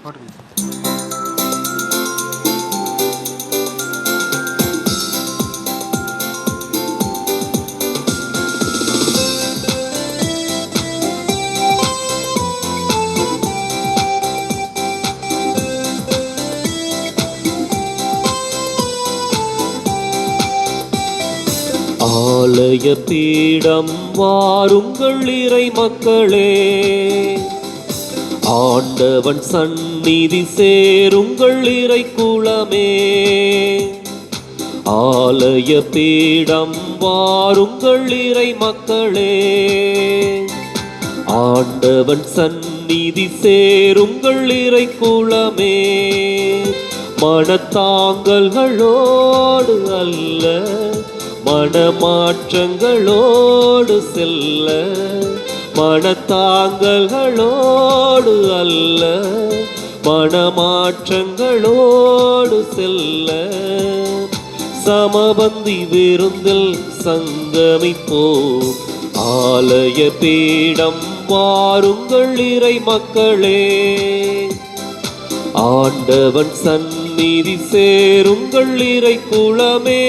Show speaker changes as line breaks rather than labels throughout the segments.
ஆலய பீடம் வாருங்கள் இறை மக்களே, ஆண்டவன் சந்நிதி சேருங்கள் இறை குலமே. ஆலய பீடம் வாருங்கள் இறை மக்களே, ஆண்டவன் சந்நிதி சேருங்கள் இறை குலமே. மனத்தாங்கல்களோடு அல்ல, மனமாற்றங்களோடு செல்ல. மனத்தாங்கல்களோடு அல்ல, மனமாற்றங்களோடு செல்ல. சமபந்தி விருந்தில் சங்கமிப்போம், ஆலய பீடம் வாருங்கள் இறை மக்களே. ஆண்டவன் சந்நிதி சேருங்கள் இறை குலமே.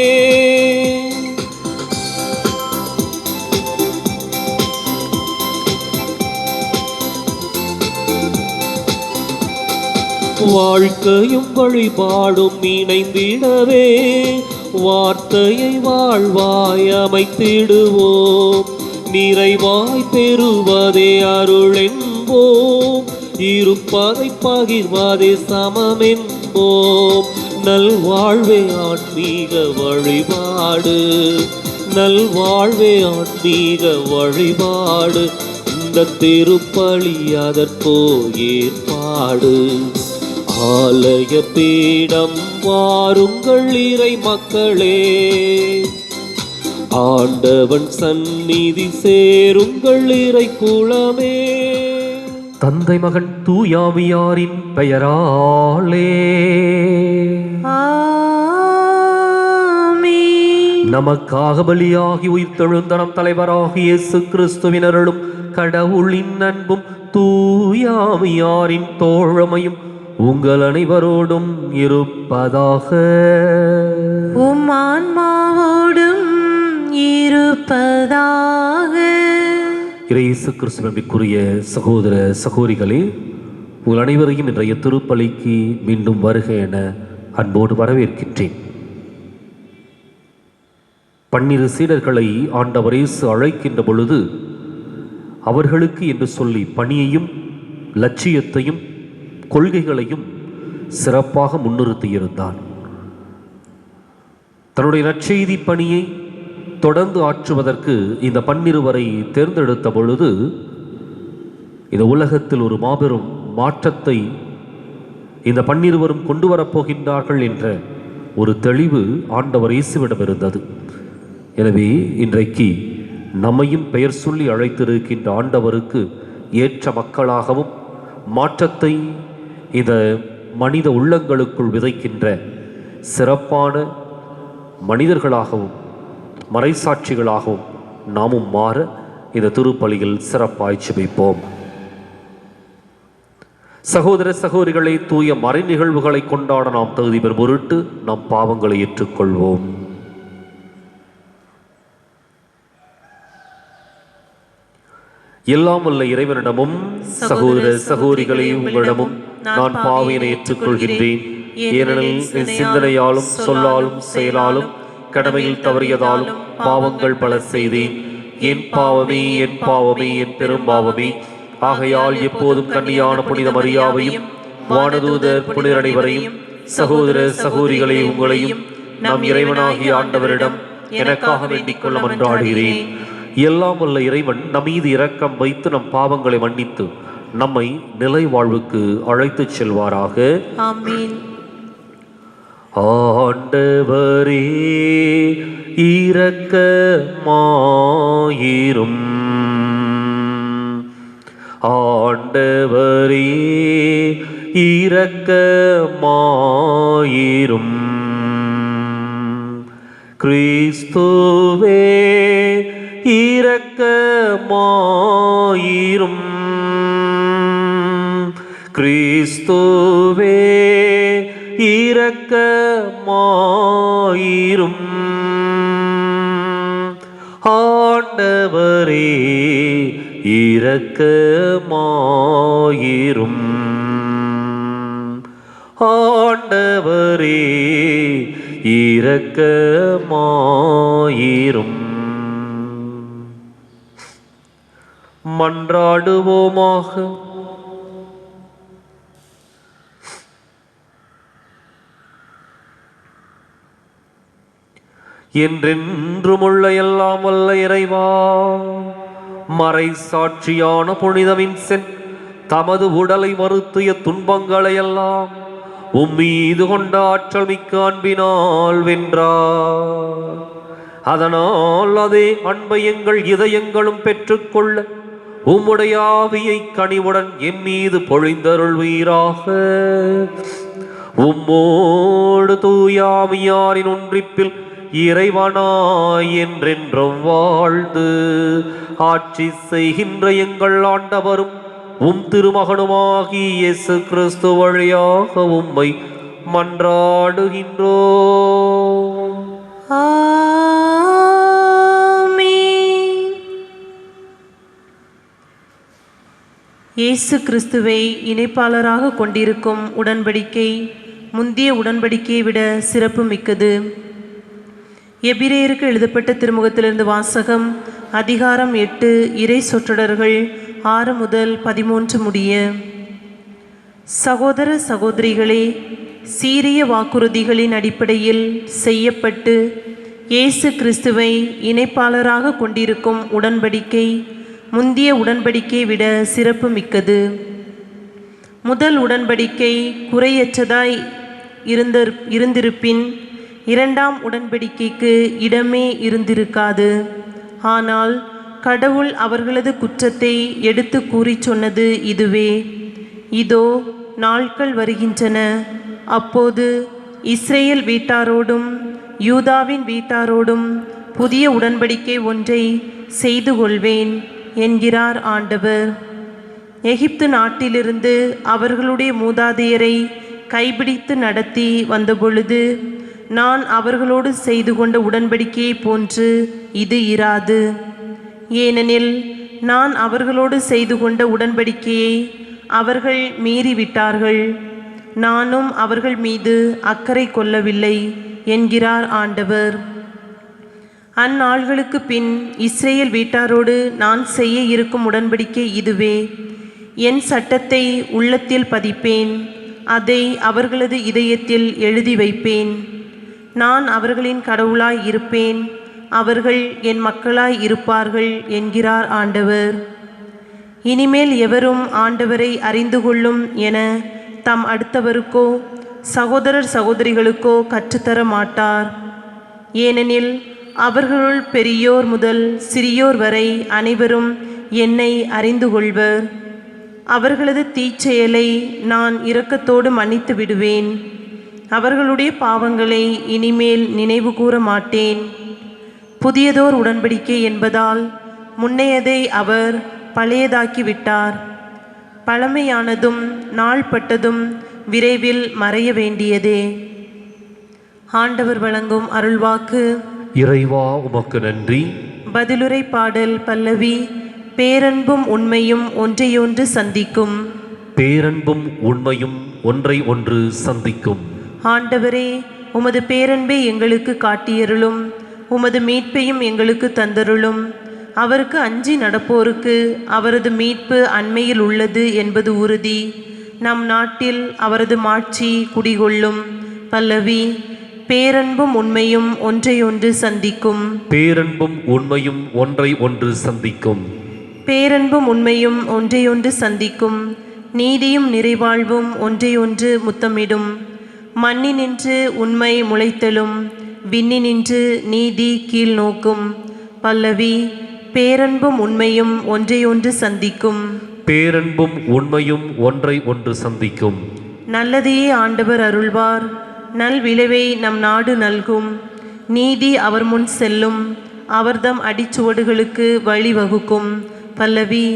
வாழ்க்கையும் வழிபாடும் இணைந்திடவே, வார்த்தையை வாழ்வாய் அமைத்திடுவோம். நிறைவாய் பெறுவதே அருள் என்போம், இருப்பதை பகிர்வதே சமம் என்போம். நல்வாழ்வே ஆன்மீக வழிபாடு, நல்வாழ்வே ஆன்மீக வழிபாடு. இந்த திருப்பலி அதற்கோ ஏற்பாடு. ஆலய பீடம் வாருங்கள் இறை மக்களே, ஆண்டவன் சந்நிதி சேருங்கள் இறை குலமே.
தந்தை மகன் தூயாவியாரின் பெயராலே நமக்காக பலியாகி உயிர்த்தெழுந்த நம் தலைவராகிய இயேசு கிறிஸ்துவின் அருளும் கடவுளின் அன்பும் தூயாவியாரின் தோழமையும் உங்கள் அனைவரோடும் இருப்பதாக.
உம் ஆன்மாவோடும் இருப்பதாக.
இயேசு கிறிஸ்துவிற்குரிய சகோதர சகோதரிகளே, உங்கள் அனைவரையும் இன்றைய திருப்பலிக்கு மீண்டும் வருக என அன்போடு வரவேற்கின்றேன். 12 சீடர்களை ஆண்டவர் இயேசு அழைக்கின்ற பொழுது அவர்களுக்கு என்று சொல்லி பணியையும் லட்சியத்தையும் கொள்கைகளையும் சிறப்பாக முன்னிறுத்தியிருந்தார். தன்னுடைய நற்செய்தி பணியை தொடர்ந்து ஆற்றுவதற்கு இந்த 12 தேர்ந்தெடுத்த பொழுது இந்த உலகத்தில் ஒரு மாபெரும் மாற்றத்தை இந்த 12 கொண்டு வரப்போகின்றார்கள் என்ற ஒரு தெளிவு ஆண்டவர் இயேசுவிடம் இருந்தது. எனவே இன்றைக்கு நம்மையும் பெயர் சொல்லி அழைத்திருக்கின்ற ஆண்டவருக்கு ஏற்ற மக்களாகவும் மாற்றத்தை இந்த மனித உள்ளங்களுக்குள் விதைக்கின்ற சிறப்பான மனிதர்களாகவும் மறைசாட்சிகளாகவும் நாமும் மாற இந்த திருப்பலியில் சிறப்பாய் ஜெபிப்போம். சகோதர சகோதரிகளை, தூய மறை நிகழ்வுகளை கொண்டாட நாம் தகுதி பெறும் பொருட்டு நாம் பாவங்களை ஏற்றுக்கொள்வோம். எல்லாம் வல்ல இறைவனிடமும் சகோதர சகோதரிகளை உங்களிடமும் நான் பாவியனை ஏற்றுக்கொள்கின்றேன். ஏனெனில் என் சிந்தனையாலும் சொல்லாலும் செயலாலும் கடமையில் தவறியதாலும் பாவங்கள் பல செய்தேன். என் பாவமே என் பாவமே என் பெரும்பாவமே. ஆகையால் எப்போதும் கன்னியான புனித மரியாவையும் வானதூதர் புனிதர் அனைவரையும் சகோதர சகோதரிகளை உங்களையும் நம் இறைவனாகிய ஆண்டவரிடம் எனக்காக வேண்டிக் கொள்ள மன்றாடுகிறேன். எல்லாம் வல்ல இறைவன் நம் மீது இரக்கம் வைத்து நம் பாவங்களை மன்னித்து நம்மை நிலை வாழ்வுக்கு அழைத்துச் செல்வாராக.
ஆமென்.
ஆண்டவரே இரக்கமாயிரும். ஆண்டவரே இரக்கமாயிரும். கிறிஸ்துவே இரக்கமாயிரும். கிறிஸ்துவே இரக்கமாயிரும். ஆண்டவரே இரக்கமாயிரும். ஆண்டவரே இரக்கமாயிரும். மன்றாடுவோமாக. என்றென்றுமுள்ள எல்லாம் வல்ல இறைவா, மறை சாட்சியான புனித வின்சென்ட் தமது உடலை மறுத்திய துன்பங்களை எல்லாம் உம்மீது கொண்ட ஆற்றல் மிக்க அன்பினால் வென்றார். அதனால் அதே அன்பை எங்கள் இதயங்களும் பெற்றுக்கொள்ள உம்முடைய ஆவியை கனிவுடன் எம் மீது பொழிந்தருள்வீராக. உம்மோடு தூயாமியாரின் ஒன்றிப்பில் இறைவனாய் என்றென்றும் வாழ்ந்து ஆட்சி செய்கின்ற எங்கள் ஆண்டவரும் உம் திருமகனுமாகி இயேசு கிறிஸ்து வழியாக உம்மை மன்றாடுகின்றோம்.
ஆமென். இயேசு கிறிஸ்துவை இணைப்பாளராக கொண்டிருக்கும் உடன்படிக்கை முந்திய உடன்படிக்கையை விட சிறப்பு மிக்கது. எபிரேயருக்கு எழுதப்பட்ட திருமுகத்திலிருந்து வாசகம். அதிகாரம் 8, இறை சொற்றொடர்கள் 6 முதல் 13 முடிய. சகோதர சகோதரிகளே, சீரிய வாக்குறுதிகளின் அடிப்படையில் செய்யப்பட்டு இயேசு கிறிஸ்துவை இணைப்பாளராக கொண்டிருக்கும் உடன்படிக்கை முந்திய உடன்படிக்கையை விட சிறப்பு மிக்கது. முதல் உடன்படிக்கை குறையற்றதாய் இருந்திருப்பின் இரண்டாம் உடன்படிக்கைக்கு இடமே இருந்திருக்காது. ஆனால் கடவுள் அவர்களது குற்றத்தை எடுத்து கூறி சொன்னது இதுவே: இதோ நாட்கள் வருகின்றன, அப்போது இஸ்ரேல் வீட்டாரோடும் யூதாவின் வீட்டாரோடும் புதிய உடன்படிக்கை ஒன்றை செய்து கொள்வேன் என்கிறார் ஆண்டவர். எகிப்து நாட்டிலிருந்து அவர்களுடைய மூதாதையரை கைபிடித்து நடத்தி வந்தபொழுது நான் அவர்களோடு செய்து கொண்ட உடன்படிக்கையை போன்று இது இராது. ஏனெனில் நான் அவர்களோடு செய்து கொண்ட உடன்படிக்கையை அவர்கள் மீறிவிட்டார்கள், நானும் அவர்கள் மீது அக்கறை கொள்ளவில்லை என்கிறார் ஆண்டவர். அந்நாள்களுக்கு பின் இஸ்ரேல் வீட்டாரோடு நான் செய்ய இருக்கும் உடன்படிக்கை இதுவே: என் சட்டத்தை உள்ளத்தில் பதிப்பேன், அதை அவர்களது இதயத்தில் எழுதி வைப்பேன். நான் அவர்களின் கடவுளாய் இருப்பேன், அவர்கள் என் மக்களாய் இருப்பார்கள் என்கிறார் ஆண்டவர். இனிமேல் எவரும் ஆண்டவரை அறிந்து கொள்ளும் என தம் அடுத்தவருக்கோ சகோதரர் சகோதரிகளுக்கோ கற்றுத்தர மாட்டார். ஏனெனில் அவர்களுள் பெரியோர் முதல் சிறியோர் வரை அனைவரும் என்னை அறிந்து கொள்வர். அவர்களது தீச்செயலை நான் இரக்கத்தோடு மன்னித்து விடுவேன். அவர்களுடைய பாவங்களை இனிமேல் நினைவு கூற மாட்டேன். புதியதோர் உடன்படிக்கை என்பதால் முன்னையதை அவர் பழையதாக்கிவிட்டார். பழமையானதும் நாள்பட்டதும் விரைவில் மறைய வேண்டியதே. ஆண்டவர் வழங்கும் அருள்வாக்கு.
இறைவா உமக்கு நன்றி.
பதிலுரை பாடல் பல்லவி. பேரன்பும் உண்மையும் ஒன்றையொன்று சந்திக்கும்.
பேரன்பும் உண்மையும் ஒன்றை ஒன்று சந்திக்கும்.
ஆண்டவரே, உமது பேரன்பை எங்களுக்கு காட்டியருளும், உமது மீட்பையும் எங்களுக்கு தந்தருளும். அவருக்கு அஞ்சி நடப்போருக்கு அவரது மீட்பு அண்மையில் உள்ளது என்பது உறுதி. நம் நாட்டில் அவரது மாட்சி குடிகொள்ளும். பல்லவி. பேரன்பும் உண்மையும் ஒன்றையொன்று சந்திக்கும்.
பேரன்பும் உண்மையும் ஒன்றை ஒன்று சந்திக்கும்.
பேரன்பும் உண்மையும் ஒன்றையொன்று சந்திக்கும். நீதியும் நிறைவாழ்வும் ஒன்றையொன்று முத்தமிடும். மண்ணினின்று உண்மை முளைத்தலும், விண்ணினின்று நீதி கீழ் நோக்கும். பல்லவி. பேரன்பும் உண்மையும் ஒன்றையொன்று சந்திக்கும்.
பேரன்பும் உண்மையும் ஒன்றை ஒன்று சந்திக்கும்.
நல்லதையே ஆண்டவர் அருள்வார், நல் விளைவை நம் நாடு நல்கும். நீதி அவர் முன் செல்லும், அவர்தம் அடிச்சுவடுகளுக்கு வழிவகுக்கும். பல்லவி.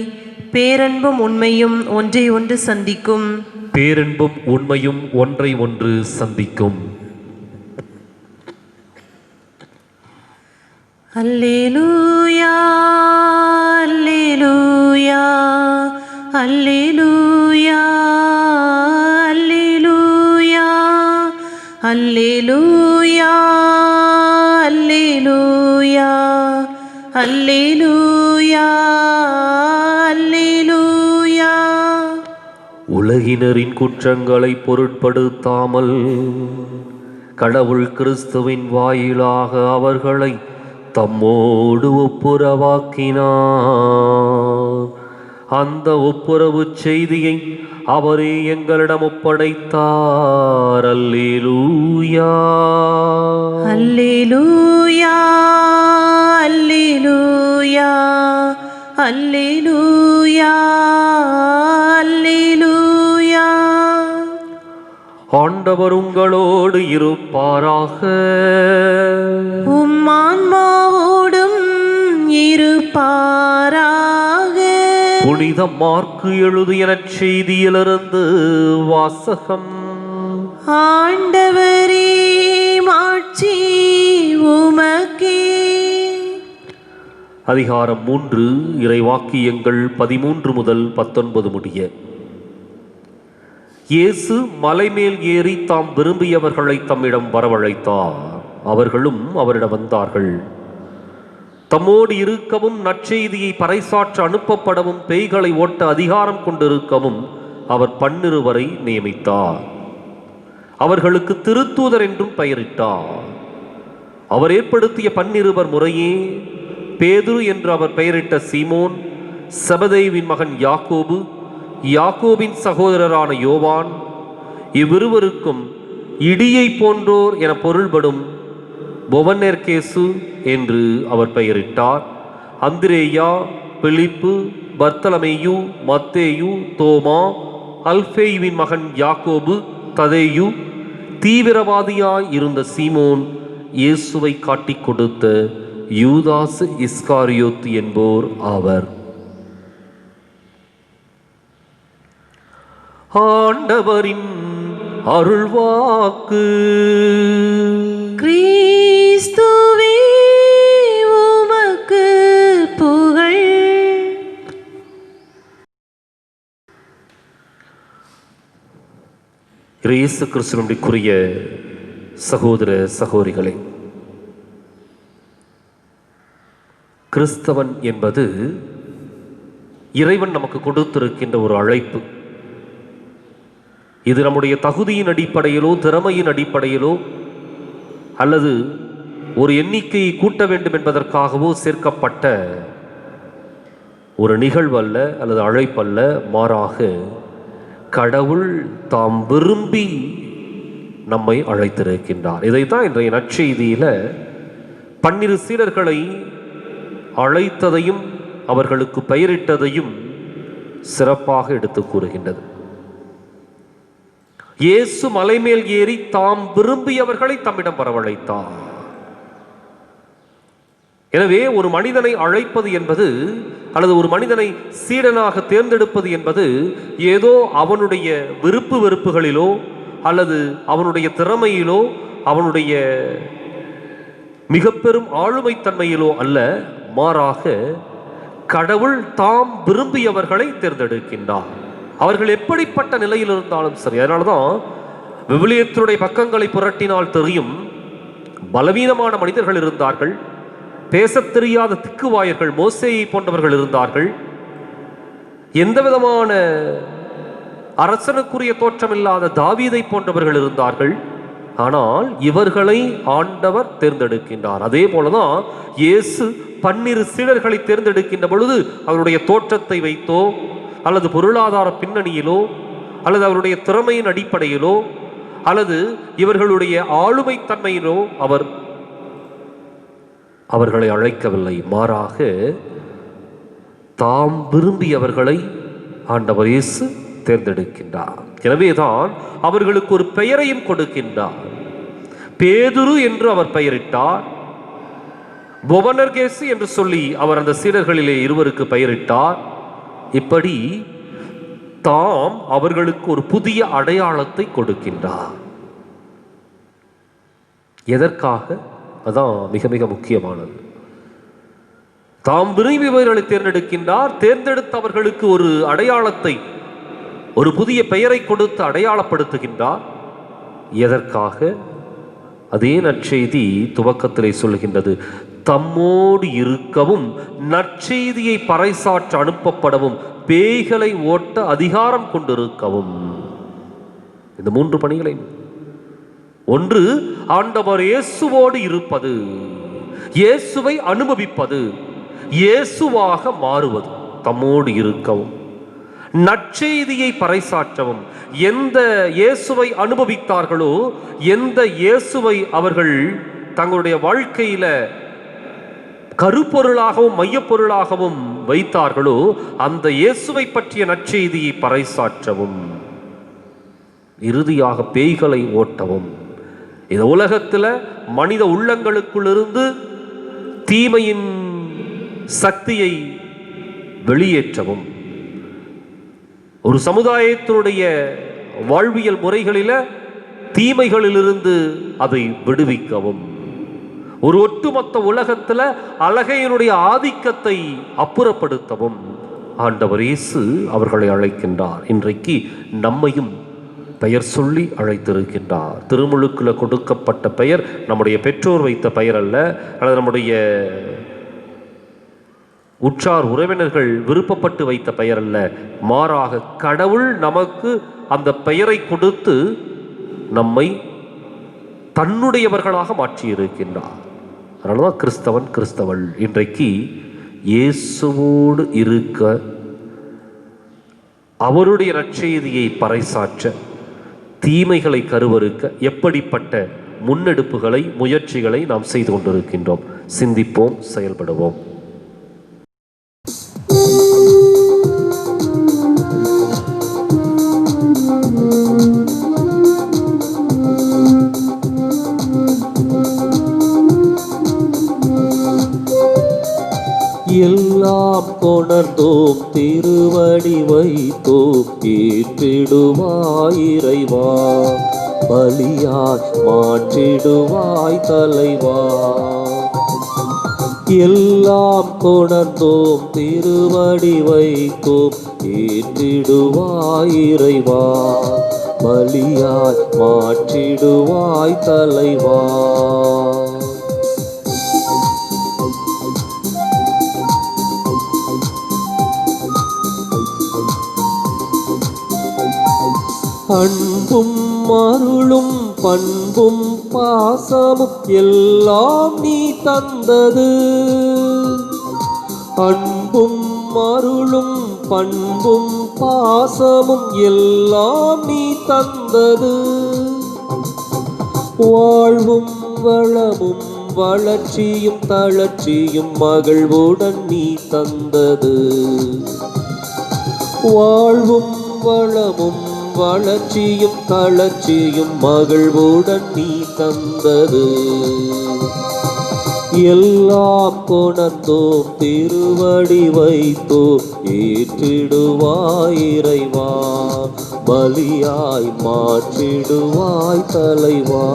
பேரன்பும் உண்மையும் ஒன்றை ஒன்று சந்திக்கும்.
பேரன்பும் உண்மையும் ஒன்றை ஒன்று சந்திக்கும்.
அல்லேலூயா அல்லேலூயா அல்லேலூயா அல்லேலூயா அல்லேலூயா அல்லேலூயா அல்லேலூயா அல்லேலூயா.
உலகினரின் குற்றங்களை பொருட்படுத்தாமல் கடவுள் கிறிஸ்துவின் வாயிலாக அவர்களை தம்மோடு ஒப்புரவாக்கினார். அந்த ஒப்புரவு செய்தியை அவரே எங்களிடம் ஒப்படைத்தார். அல்லேலூயா
அல்லேலூயா அல்லேலூயா அல்லேலூயா அல்லேலூயா.
ஆண்டவர் உங்களோடு இருப்பாராக.
உம் ஆன்மாவோடும் இருப்பாராக.
புனித மார்க்கு எழுதிய நற்செய்தியிலிருந்து வாசகம்.
ஆண்டவரே மாட்சி உமக்கே.
அதிகாரம் 3, இறைவாக்கியங்கள் 13 முதல் 19 முடிய. இயேசு மலைமேல் ஏறி தாம் விரும்பியவர்களை தம்மிடம் வரவழைத்தார். அவர்களும் அவரிடம் வந்தார்கள். தம்மோடு இருக்கவும் நற்செய்தியை பறைசாற்ற அனுப்பப்படவும் பேய்களை ஓட்ட அதிகாரம் கொண்டிருக்கவும் அவர் 12 நியமித்தார். அவர்களுக்கு திருத்தூதர் என்றும் பெயரிட்டார். அவர் ஏற்படுத்திய 12 முறையே பேதுரு என்று அவர் பெயரிட்ட சீமோன், செபதேயுவின் மகன் யாக்கோபு, யாக்கோபின் சகோதரரான யோவான், இவ்விருவருக்கும் இடியை போன்றோர் என பொருள்படும் பொவனெர்கேசு என்று அவர் பெயரிட்டார். அந்திரேயா, பிலிப்பு, பர்த்தலமேயு, மத்தேயு, தோமா, அல்பேயுவின் மகன் யாக்கோபு, ததேயு, தீவிரவாதியாய் இருந்த சீமோன், இயேசுவை காட்டிக் கொடுத்த யூதாசு இஸ்காரியோத்து என்போர் ஆவர். ஆண்டவரின் அருள்வாக்கு.
கிறிஸ்துவே உமக்கு புகழ்.
இயேசு கிறிஸ்துவினுடைய சகோதர சகோதரிகளே, கிறிஸ்தவன் என்பது இறைவன் நமக்கு கொடுத்திருக்கின்ற ஒரு அழைப்பு. இது நம்முடைய தகுதியின் அடிப்படையிலோ திறமையின் அடிப்படையிலோ அல்லது ஒரு எண்ணிக்கையை கூட்ட வேண்டும் என்பதற்காகவோ சேர்க்கப்பட்ட ஒரு நிகழ்வு அல்ல அல்லது அழைப்பல்ல. மாறாக கடவுள் தாம் விரும்பி நம்மை அழைத்திருக்கின்றார். இதைத்தான் இன்றைய நற்செய்தியில 12 சீடர்களை அழைத்ததையும் அவர்களுக்கு பெயரிட்டதையும் சிறப்பாக எடுத்து கூறுகின்றது. இயேசு மலைமேல் ஏறி தாம் விரும்பியவர்களை தம்மிடம் வரவழைத்தார். எனவே ஒரு மனிதனை அழைப்பது என்பது அல்லது ஒரு மனிதனை சீடனாக தேர்ந்தெடுப்பது என்பது ஏதோ அவனுடைய விருப்பு வெறுப்புகளிலோ அல்லது அவனுடைய திறமையிலோ அவனுடைய மிக பெரும் ஆளுமைத்தன்மையிலோ அல்ல. மாறாக கடவுள் தாம் விரும்பியவர்களை தேர்ந்தெடுக்கின்றார். அவர்கள் எப்படிப்பட்ட நிலையில் இருந்தாலும் சரி. அதனால்தான் விவிலியத்தினுடைய பக்கங்களை புரட்டினால் தெரியும், பலவீனமான மனிதர்கள் இருந்தார்கள், பேசத் தெரியாத திக்குவாயர்கள் மோசேயை போன்றவர்கள் இருந்தார்கள், எந்த விதமான அரசனுக்குரிய தோற்றமில்லாத தாவீதை போன்றவர்கள் இருந்தார்கள். ஆனால் இவர்களை ஆண்டவர் தேர்ந்தெடுக்கின்றார். அதே போலதான் இயேசு 12 சீடர்களை தேர்ந்தெடுக்கின்ற பொழுது அவருடைய தோற்றத்தை வைத்தோ அல்லது பொருளாதார பின்னணியிலோ அல்லது அவருடைய திறமையின் அடிப்படையிலோ அல்லது இவர்களுடைய ஆளுமை தன்மையிலோ அவர்களை அழைக்கவில்லை. மாறாக தாம் விரும்பியவர்களை ஆண்டவர் இயேசு தேர்ந்தெடுக்கின்றார். எனவேதான் அவர்களுக்கு ஒரு பெயரையும் கொடுக்கின்றார். பேதுரு என்று அவர் பெயரிட்டார். பொவனெர்கேசு என்று சொல்லி அவர் அந்த சீடர்களிலே 2 பெயரிட்டார். இப்படி தாம் அவர்களுக்கு ஒரு புதிய அடையாளத்தை கொடுக்கின்றார். எதற்காக? அதான் மிக மிக முக்கியமானது. தாம் விரும்பியவர்களை தேர்ந்தெடுக்கின்றார். தேர்ந்தெடுத்த அவர்களுக்கு ஒரு அடையாளத்தை, ஒரு புதிய பெயரை கொடுத்து அடையாளப்படுத்துகின்றார். எதற்காக? அதே நற்செய்தி துவக்கத்திலே சொல்கின்றது, தம்மோடு இருக்கவும் நற்செய்தியை பறைசாற்ற அனுப்பப்படவும் பேய்களை ஓட்ட அதிகாரம் கொண்டிருக்கவும். இந்த 3 பணிகளை, ஒன்று ஆண்டவர் இயேசுவோடு இருப்பது, இயேசுவை அனுபவிப்பது, இயேசுவாக மாறுவது, தம்மோடு இருக்கவும் நற்செய்தியை பறைசாற்றவும். எந்த இயேசுவை அனுபவித்தார்களோ, எந்த இயேசுவை அவர்கள் தங்களுடைய வாழ்க்கையில கருப்பொருளாகவும் மையப்பொருளாகவும் வைத்தார்களோ, அந்த இயேசுவை பற்றிய நற்செய்தியை பறைசாற்றவும், இறுதியாக பேய்களை ஓட்டவும். இந்த உலகத்தில் மனித உள்ளங்களுக்குள்ளிருந்து தீமையின் சக்தியை வெளியேற்றவும், ஒரு சமுதாயத்தினுடைய வாழ்வியல் முறைகளில் தீமைகளிலிருந்து அதை விடுவிக்கவும், ஒரு ஒட்டுமொத்த உலகத்தில் அழகையினுடைய ஆதிக்கத்தை அப்புறப்படுத்தவும் ஆண்டவர் இயேசு அவர்களை அழைக்கின்றார். இன்றைக்கு நம்மையும் பெயர் சொல்லி அழைத்திருக்கின்றார். திருமுழுக்கில் கொடுக்கப்பட்ட பெயர் நம்முடைய பெற்றோர் வைத்த பெயர் அல்ல, அல்லது நம்முடைய உற்றார் உறவினர்கள் விருப்பப்பட்டு வைத்த பெயர் அல்ல. மாறாக கடவுள் நமக்கு அந்த பெயரை கொடுத்து நம்மை தன்னுடையவர்களாக மாற்றியிருக்கின்றார். அதனாலதான் கிறிஸ்தவன் கிறிஸ்தவள். இன்றைக்கு இயேசுவோடு இருக்க, அவருடைய நற்செய்தியை பறைசாற்ற, தீமைகளை கருவறுக்க எப்படிப்பட்ட முன்னெடுப்புகளை, முயற்சிகளை நாம் செய்து கொண்டிருக்கின்றோம். சிந்திப்போம், செயல்படுவோம்.
எல்லாம் கொணர்ந்தோம், திருவடி வைத்தோம், ஏற்றிடுவாய் இறைவா, பலியாய் மாற்றிடுவாய் தலைவா. எல்லாம் கொணர்ந்தோம், திருவடி வைத்தோம், ஏற்றிடுவாய் இறைவா, பலியாய் மாற்றிடுவாய் தலைவா. அன்பும் அருளும் பண்பும் பாசமும் எல்லாம் நீ தந்தது. அன்பும் அருளும் பண்பும் பாசமும் எல்லாம் நீ தந்தது. வாழ்வும் வளமும் வளர்ச்சியும் தளர்ச்சியும் மகிழ்வுடன் நீ தந்தது. வாழ்வும் வளமும் வளர்ச்சியும் தளர்ச்சியும் மகிழ்வுடன் நீ தந்தது. எல்லாம் கொணர்ந்தோம், திருவடி வைத்தோம், ஏற்றிடுவாய் இறைவா, பலியாய் மாற்றிடுவாய் தலைவா.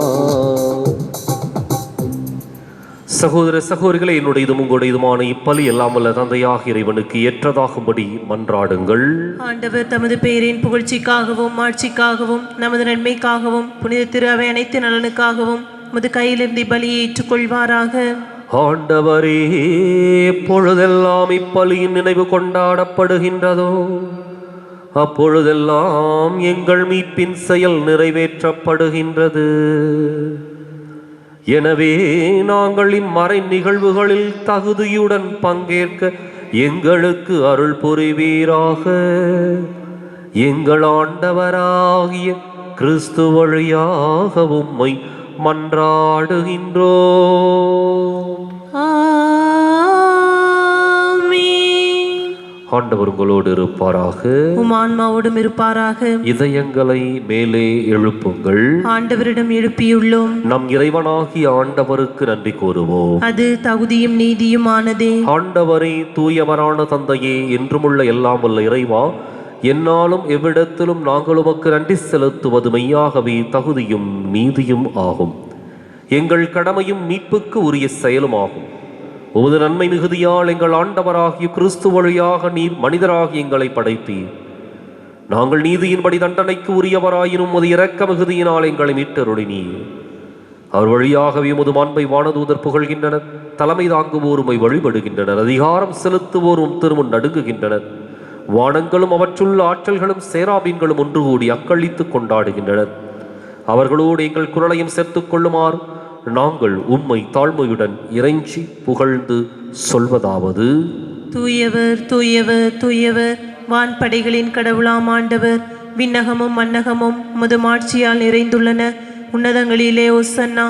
சகோதர சகோதரிகளை, என்னுடைய இதுவும் உங்களுடையதுமான இப்பலி எல்லாம் வல்ல தந்தையாக இறைவனுக்கு ஏற்றதாகும்படி மன்றாடுங்கள்.
ஆண்டவர் தமது பெயரின் புகழ்ச்சிக்காகவும் ஆட்சிக்காகவும் நமது நன்மைக்காகவும் புனித திரு அவை அனைத்து நலனுக்காகவும் உமது கையிலிருந்து பலியை ஏற்றுக்கொள்வாராக.
ஆண்டவரே, எப்பொழுதெல்லாம் இப்பலியின் நினைவு கொண்டாடப்படுகின்றதோ அப்பொழுதெல்லாம் எங்கள் மீட்பின் செயல் நிறைவேற்றப்படுகின்றது. எனவே நாங்கள் இம்மறை நிகழ்வுகளில் தகுதியுடன் பங்கேற்க எங்களுக்கு அருள் புரிவீராக. எங்கள் ஆண்டவராகிய கிறிஸ்து வழியாக உம்மை மன்றாடுகின்றோம்.
ஆமென்.
ஆண்டவர் உங்களோடு இருப்பாராக.
உம் ஆன்மாவோடும் இருப்பாராக.
இதயங்களை மேலே எழுப்புங்கள்.
ஆண்டவரிடம் எழுப்பியுள்ளோம்.
நம் இறைவனாகிய ஆண்டவருக்கு நன்றி கூறுவோம்.
அது தகுதியும் நீதியுமானதே.
ஆண்டவரே, தூயவரான தந்தையே, என்றுமுள்ள எல்லாம் வல்ல இறைவா, என்னாலும் எவ்விடத்திலும் நாங்கள் உமக்கு நன்றி செலுத்துவது மெய்யாகவே தகுதியும் நீதியும் ஆகும். எங்கள் கடமையும் மீட்புக்கு உரிய செயலும் ஆகும். உமது நன்மை மிகுதியால் எங்கள் ஆண்டவராகிய கிறிஸ்து வழியாக நீர் மனிதராகி எங்களை படைத்தீர். நாங்கள் நீதியின்படி தண்டனைக்கு உரியவராயினும் உமது இரக்க மிகுதியினால் எங்களை மீட்டருளினீர். அவர் வழியாகவே உமது மாண்பை வானதூதர் புகழ்கின்றனர். தலைமை தாங்குவோர் உம்மை வழிபடுகின்றனர். அதிகாரம் செலுத்துவோர் உம் திருமுன் நடுங்குகின்றனர். வானங்களும் அவற்றுள்ள ஆற்றல்களும் சேராபீன்களும் ஒன்று கூடி அக்களித்து கொண்டாடுகின்றனர். அவர்களோடு எங்கள் குரலையும் சேர்த்துக் கொள்ளுமாறு நாங்கள் உம்மை தாழ்மையுடன் இறைஞ்சி புகழ்ந்து சொல்வதாவது:
தூயவர் தூயவர் தூயவர், வான்படைகளின் கடவுளாம் ஆண்டவர். விண்ணகமும் மன்னகமும் உமது மாட்சியால் நிறைந்துள்ளன. உன்னதங்களிலே ஓசன்னா.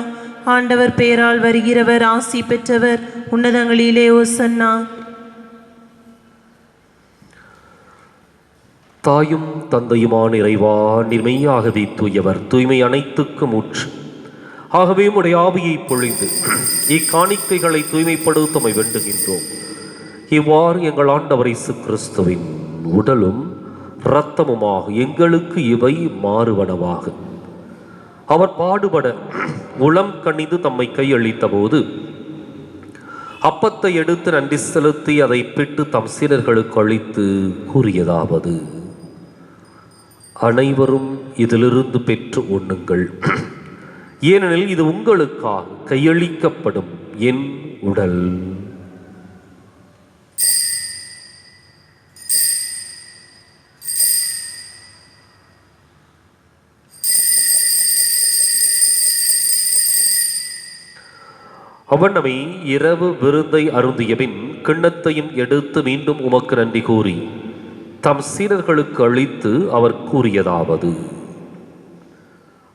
ஆண்டவர் பெயரால் வருகிறவர் ஆசி பெற்றவர். உன்னதங்களிலே ஓசன்னா.
தாயும் தந்தையுமான இறைவா, நீர் மெய்யாகவே தூயவர், தூய்மை அனைத்துக்கும் ஊற்று. ஆகவே உம்முடைய ஆவியை பொழிந்து இக்காணிக்கைகளை தூய்மைப்படுத்தமை வேண்டுகின்றோம். இவ்வாறு எங்கள் ஆண்டவர் இயேசு கிறிஸ்துவின் உடலும் இரத்தமுமாக எங்களுக்கு இவை மாறுவனவாக. அவர் பாடுபட உளம் கனிந்து தம்மை கையளித்த போது அப்பத்தை எடுத்து நன்றி செலுத்தி அதை பிட்டு தம் சீடர்களுக்கு அளித்து கூறியதாவது: அனைவரும் இதிலிருந்து பெற்று உண்ணுங்கள். ஏனெனில் இது உங்களுக்காக கையளிக்கப்படும் என் உடல். அவனமை இரவு விருந்தை அருந்தியபின் கிண்ணத்தையும் எடுத்து மீண்டும் உமக்கு நன்றி கூறி தம் சீடர்களுக்கு அளித்து அவர் கூறியதாவது: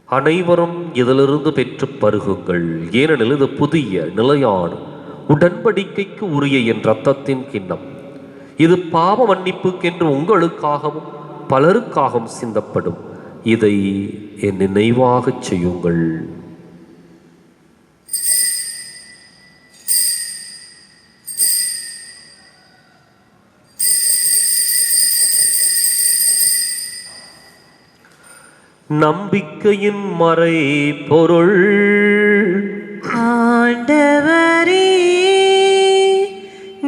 அனைவரும் இதிலிருந்து பெற்று பருகுங்கள். ஏனெனில் இது புதிய நிலையான உடன்படிக்கைக்கு உரிய என் இரத்தத்தின் கிண்ணம். இது பாவ மன்னிப்புக்கென்று உங்களுக்காகவும் பலருக்காகவும் சிந்தப்படும். இதை என் நினைவாகச் செய்யுங்கள். நம்பிக்கையின் மறை பொருள்.
ஆண்டவரே,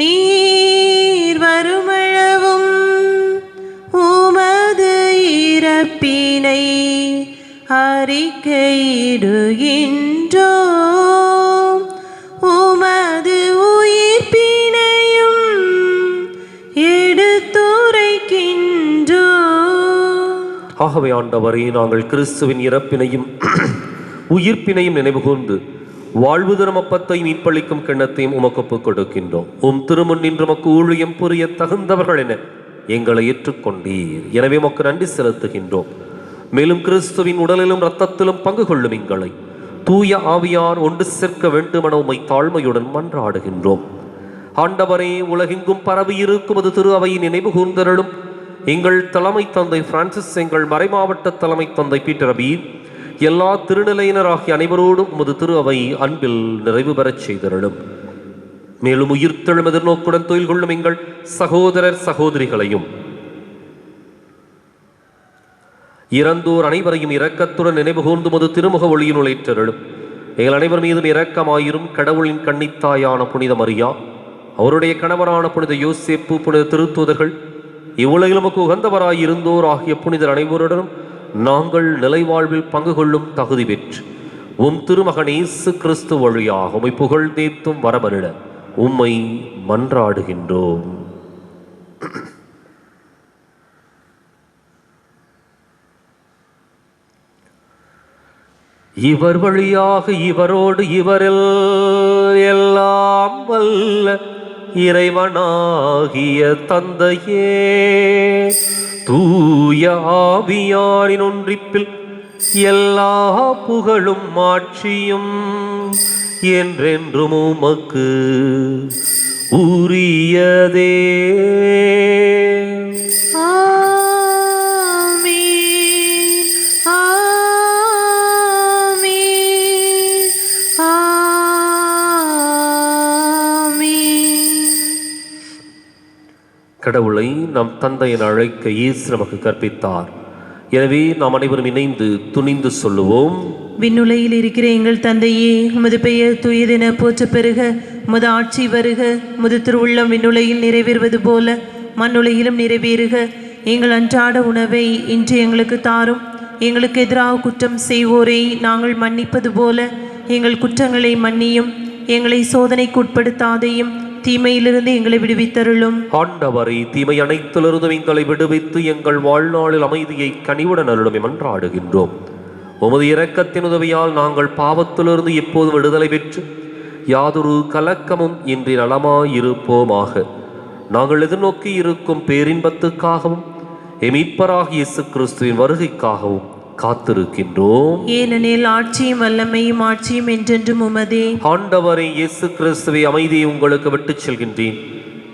நீர் வருமளவும் உமது இறப்பினை அறிக்கையிடுகின்றோம். உமது உயிர்ப்பினையும் எடுத்துரைக்கின்றோம்.
ஆகவே ஆண்டவரே, நாங்கள் கிறிஸ்துவின் இறப்பினையும் உயிர்ப்பினையும் நினைவு கூர்ந்து வாழ்வு தரும் அப்பத்தை மீட்பளிக்கும் கிண்ணத்தையும் உமக்கு ஒப்புக் கொடுக்கின்றோம். உம் திருமுன் நின்று உமக்கு ஊழியம் புரிய தகுந்தவர்கள் என எங்களை ஏற்றுக்கொண்டீர். எனவே உமக்கு நன்றி செலுத்துகின்றோம். மேலும் கிறிஸ்துவின் உடலிலும் இரத்தத்திலும் பங்கு கொள்ளும் எங்களை தூய ஆவியார் ஒன்று சேர்க்க வேண்டுமென உம்மை தாழ்மையுடன் மன்றாடுகின்றோம். ஆண்டவரே, உலகெங்கும் பரவி இருக்கும் அது திரு அவையின் நினைவு கூர்ந்தருளும். எங்கள் தலைமை தந்தை பிரான்சிஸ், எங்கள் மறைமாவட்ட தலைமை தந்தை பீட்டர் அபி, எல்லா திருநிலையினராகிய அனைவரோடும் உமது திரு அவை அன்பில் நிறைவு பெறச் செய்தருளும். மேலும் உயிர்த்தெழும் எதிர்நோக்குடன் தொழில் கொள்ளும் எங்கள் சகோதரர் சகோதரிகளையும் இறந்தோர் அனைவரையும் இரக்கத்துடன் நினைவு கூர்ந்து உமது திருமுக ஒளியினுள் ஏற்றருளும். எங்கள் அனைவர் மீதும் இரக்கமாயிரும். கடவுளின் கன்னித்தாயான புனித மரியா, அவருடைய கணவரான புனித யோசேப்பு, புனித திருத்தூதர்கள், இவ்வுலகில் நமக்கு உகந்தவராய் இருந்தோர் ஆகிய புனிதர் அனைவருடனும் நாங்கள் நிலைவாழ்வில் பங்கு கொள்ளும் தகுதி பெற்று உம் திருமகன் இயேசு கிறிஸ்து வழியாக உம்மை புகழ்ந்தேத்தும் வரமருள உம்மை மன்றாடுகின்றோம். இவர் வழியாக இவரோடு இவரில் எல்லாம் வல்ல இறைவனாகிய தந்தையே, தூய ஆவியாரின் ஒன்றிப்பில் எல்லா புகழும் ஆட்சியும் என்றென்றும் உமக்கு உரியதே.
ஆமென், ஆமென், ஆமென்.
கடவுளை நம் தந்தை என அழைக்க இயேசு நமக்கு கற்பித்தார். எனவே நாம் அனைவரும் இணைந்து துணிந்து சொல்லுவோம்.
விண்ணுலகில் இருக்கிற எங்கள் தந்தையே, உமது பெயர் தூயதென போற்றப் பெறுக. உமது ஆட்சி வருக. உமது திருவுள்ளம் விண்ணுலகில் நிறைவேறுவது போல மண்ணுலகிலும் நிறைவேறுக. எங்கள் அன்றாட உணவை இன்று எங்களுக்கு தாரும். எங்களுக்கு எதிராக குற்றம் செய்வோரை நாங்கள் மன்னிப்பது போல எங்கள் குற்றங்களை மன்னியும். எங்களை சோதனைக்கு உட்படுத்தாதையும் தீமையிலிருந்து எங்களை விடுவித்தருளும்.
ஆண்டவரை தீமை அனைத்திலிருந்தும் எங்களை விடுவித்து எங்கள் வாழ்நாளில் அமைதியை கனிவுடன் அருளும் மன்றாடுகின்றோம். உமது இரக்கத்தின் உதவியால் நாங்கள் பாவத்திலிருந்து எப்போது விடுதலை பெற்று யாதொரு கலக்கமும் இன்றி நலமாயிருப்போமாக. நாங்கள் எதிர்நோக்கி இருக்கும் பேரின்பத்துக்காகவும் மீட்பராகிய இயேசு கிறிஸ்துவின் வருகைக்காகவும் காத்திருக்கின்றோம்.
ஏனெனில் ஆட்சியும் வல்லமையும் ஆட்சியும் என்றென்றும் உமதே.
ஆண்டவரை இயேசு கிறிஸ்துவை அமைதியை உங்களுக்கு விட்டுச் செல்கின்றேன்,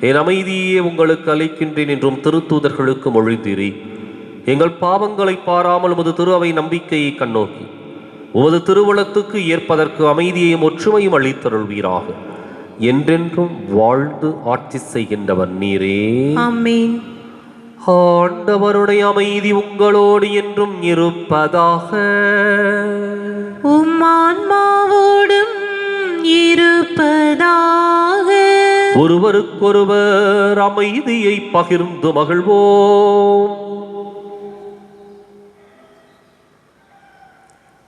என் அமைதியே உங்களுக்கு அளிக்கின்றேன் என்றும் திருத்தூதர்களுக்கு மொழிந்தீரே. எங்கள் பாவங்களை பாராமல் உமது திரு அவை நம்பிக்கையை கண்ணோக்கி உமது திருவுளத்துக்கு ஏற்பதற்கு அமைதியையும் ஒற்றுமையும் அளித்தருள்வீராக. என்றென்றும் வாழ்ந்து ஆட்சி செய்கின்றவர் நீரே.
ஆமென்.
ஆண்டவருடைய அமைதி உங்களோடு என்றும் இருப்பதாக.
உம் ஆன்மாவோடும் இருப்பதாக.
ஒருவருக்கொருவர் அமைதியை பகிர்ந்து மகிழ்வோம்.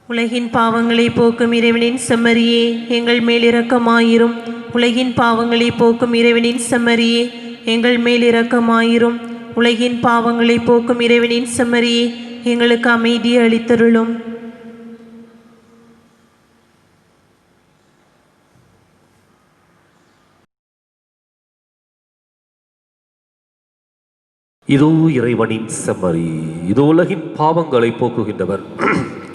உலகின் பாவங்களை போக்கும் இறைவனின் செம்மறியே, எங்கள் மேல் இரக்கமாயிரும். உலகின் பாவங்களை போக்கும் இறைவனின் செம்மறியே, எங்கள் மேல் இரக்கமாயிரும். உலகின் பாவங்களை போக்கும் இறைவனின் செம்மறியே, எங்களுக்கு அமைதியை அளித்தருளும்.
இதோ இறைவனின் செம்மறி, இதோ உலகின் பாவங்களை போக்குகின்றவர்.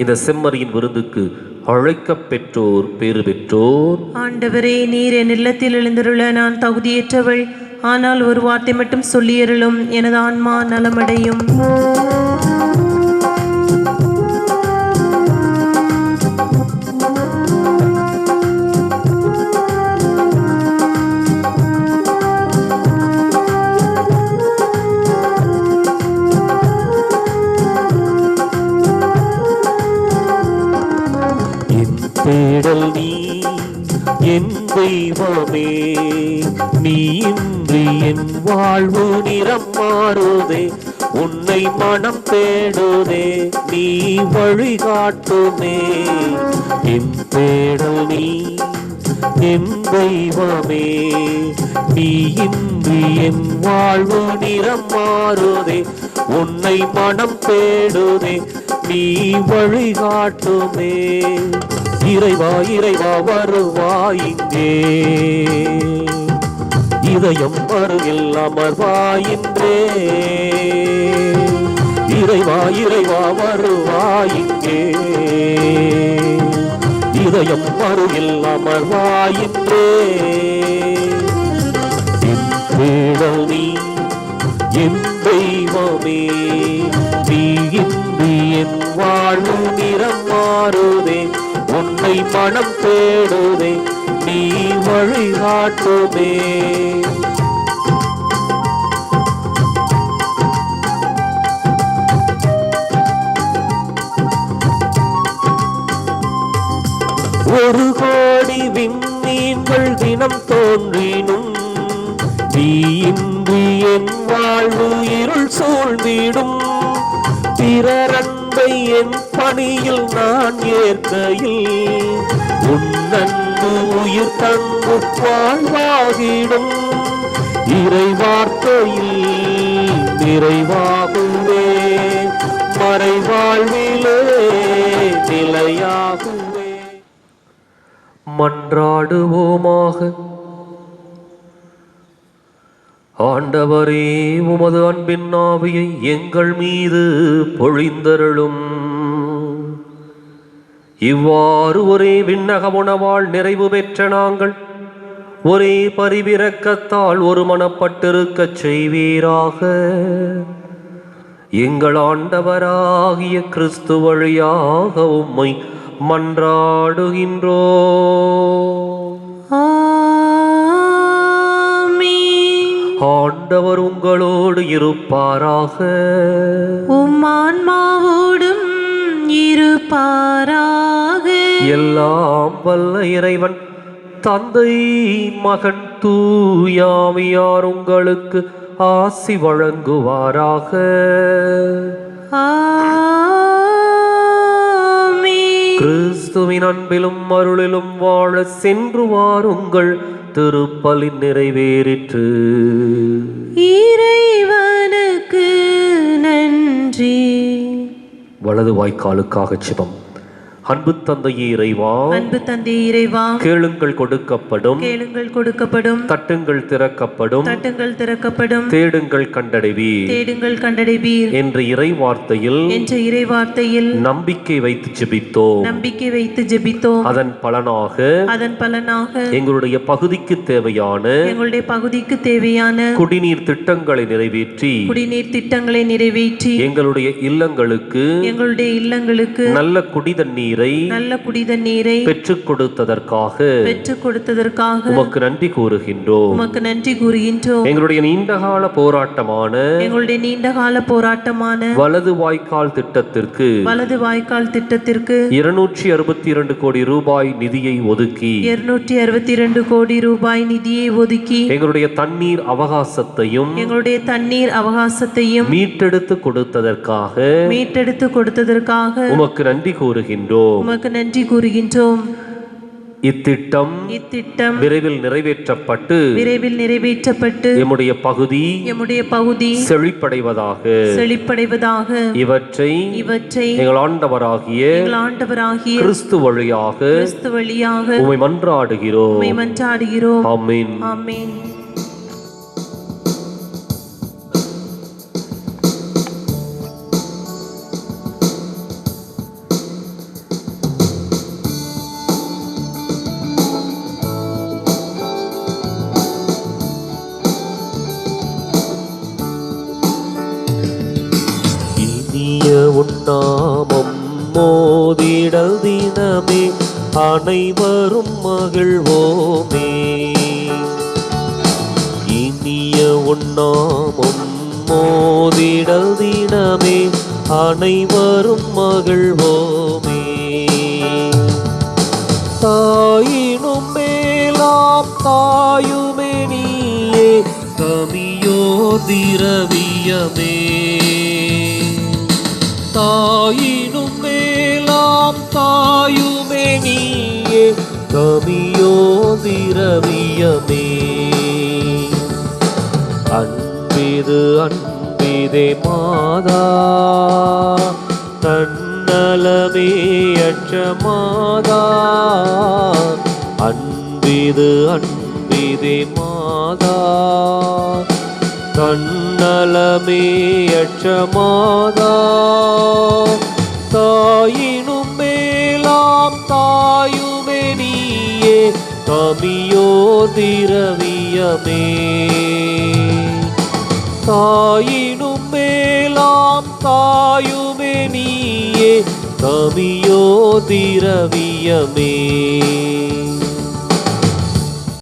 இந்த செம்மறியின் விருந்துக்கு அழைக்கப் பெற்றோர் பேறு பெற்றோர்.
ஆண்டவரே, நீர் என் இல்லத்தில் எழுந்தருள நான் தகுதியற்றவள். ஆனால் ஒரு வார்த்தை மட்டும் சொல்லியருளும், எனது ஆன்மா நலமடையும்.
தேடல் நீ என் தெய்வமே, நீ இன்றி என் வாழ்வு நிறம் மாறுதே. உன்னை மனம் தேடுதே, நீ வழிகாட்டுமே. என் தேடல் நீ என் தெய்வமே, நீ இன்றி என் வாழ்வு நிறம் மாறுதே. உன்னை மனம் தேடுதே, நீ வழிகாட்டுமே. இறைவா இறைவா வருவாய் இங்கே, இதயம் அருகில் அமர்வாயின்றே. இறைவா இறைவா வருவாய் இங்கே, இதயம் அருகில் அமர்வாயின்றே. என் தேடல் நீ என் தெய்வமே, நீ இன்றி என் வாழ்வு நிறம் மாறுதே. உன்னை மனம் தேடுதே, நீ வழிகாட்டுமே. ஒரு கோடி விண்மீன்கள் தினம் தோன்றினும், நீ இன்றி என் வாழ்வு இருள் சூழ்ந்திடும். பிறரன்பை என் பணியில் நான் ஏற்கையில், உன்னன்பு உயிர் தந்து வாழ்வாகிடும். இறை வார்த்தையில் நிறைவாகுவே, மறைவாழ்விலே நிலையாகுவே.
மன்றாடுவோமாக. ஆண்டவரே, உமது அன்பின் ஆவியை எங்கள் மீது பொழிந்தருளும். இவ்வாறு ஒரே விண்ணக உணவால் நிறைவு பெற்ற நாங்கள் ஒரே பரிவிரக்கத்தால் ஒரு மனப்பட்டிருக்கச் செய்வீராக. எங்கள் ஆண்டவராகிய கிறிஸ்து வழியாக உம்மை மன்றாடுகின்றோ. ஆண்டவர் உங்களோடு இருப்பாராக.
உம் ஆன்மாவோடும் இருப்பாராக.
எல்லாம் வல்ல இறைவன் தந்தை மகன் தூயாவியார் உங்களுக்கு ஆசி வழங்குவாராக. கிறிஸ்துவின் அன்பிலும் அருளிலும் வாழ சென்று வாருங்கள். திருப்பலின் நிறைவேறிற்று.
இறைவனுக்கு நன்றி.
வலது வாய்க்காலுக்காக ஜெபம். அன்பு தந்தையே இறைவா,
அன்பு தந்தை இறைவா,
கேளுங்கள் கொடுக்கப்படும்,
கேளுங்கள் கொடுக்கப்படும்,
தட்டுங்கள் திறக்கப்படும்,
தட்டுங்கள் திறக்கப்படும்,
தேடுங்கள் கண்டடைவீர்,
தேடுங்கள் கண்டடைவீர்
என்ற இறைவார்த்தையில் நம்பிக்கை வைத்து ஜெபித்தோம்.
நம்பிக்கை வைத்து ஜெபித்தோம்.
அதன் பலனாக எங்களுடைய பகுதிக்கு தேவையான
குடிநீர் திட்டங்களை நிறைவேற்றி
எங்களுடைய இல்லங்களுக்கு நல்ல குடிதண்ணீரை பெற்றுக் கொடுத்ததற்காக உமக்கு நன்றி கூறுகின்றோம். எங்களுடைய நீண்டகால போராட்டமான வலது வாய்க்கால் திட்டத்திற்கு 262 கோடி ரூபாய் நிதியை ஒதுக்கி எங்களுடைய தண்ணீர் அவகாசத்தையும் மீட்டெடுத்து கொடுத்ததற்காக உமக்கு நன்றி கூறுகின்றோம். இத்திட்டம் விரைவில் நிறைவேற்றப்பட்டு எம்முடைய பகுதி செழிப்படைவதாக. இவற்றை எங்கள் ஆண்டவராகிய கிறிஸ்து வழியாக உம்மை மன்றாடுகிறோம். ஆமென். உன்னாமம் மோதிடல் தினமே அனைவரும் மகிழ்வோமே. இனிய உன்னாமம் மோதிடல் தினமே அனைவரும் மகிழ்வோமே. தாயினும் மேலாம் தாயுமே நீயே கவியோ திரவியமே. தாயினும் மேலாம் தாயுமே நீயே கவியோ திரவியமே. அன்பிதே மாதா தன்னலமே அற்ற மாதா. அன்பிதே மாதா தன்னலமே அற்ற மாதா. தாயினும் மேலாம் தாயுமே நீயே கவியோ திரவியமே. தாயினும் மேலாம் தாயுமே நீயே கவியோ திரவியமே.